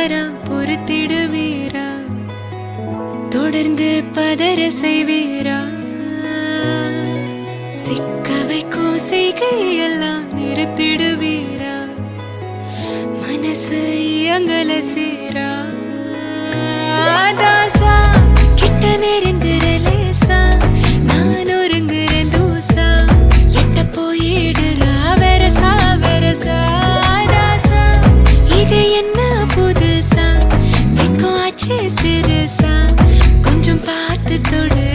தவறா பொறுத்திடுவீரா? தொடர்ந்து பதற செய்வீரா? சிக்க வைக்கும் செய்கையெல்லாம் நிறுத்திடுவீரா? மனசு இயங்கல சீரா? தாசா கிட்ட நெருங்குற லேசா, நான் ஒருங்குற தூசா, எட்ட போயிடுறா வெரசா வெரசா. தாசா இது என்ன புதுசா, வெக்கம் ஆச்சு சிறுசா, கொஞ்சம் பார்த்து தொடு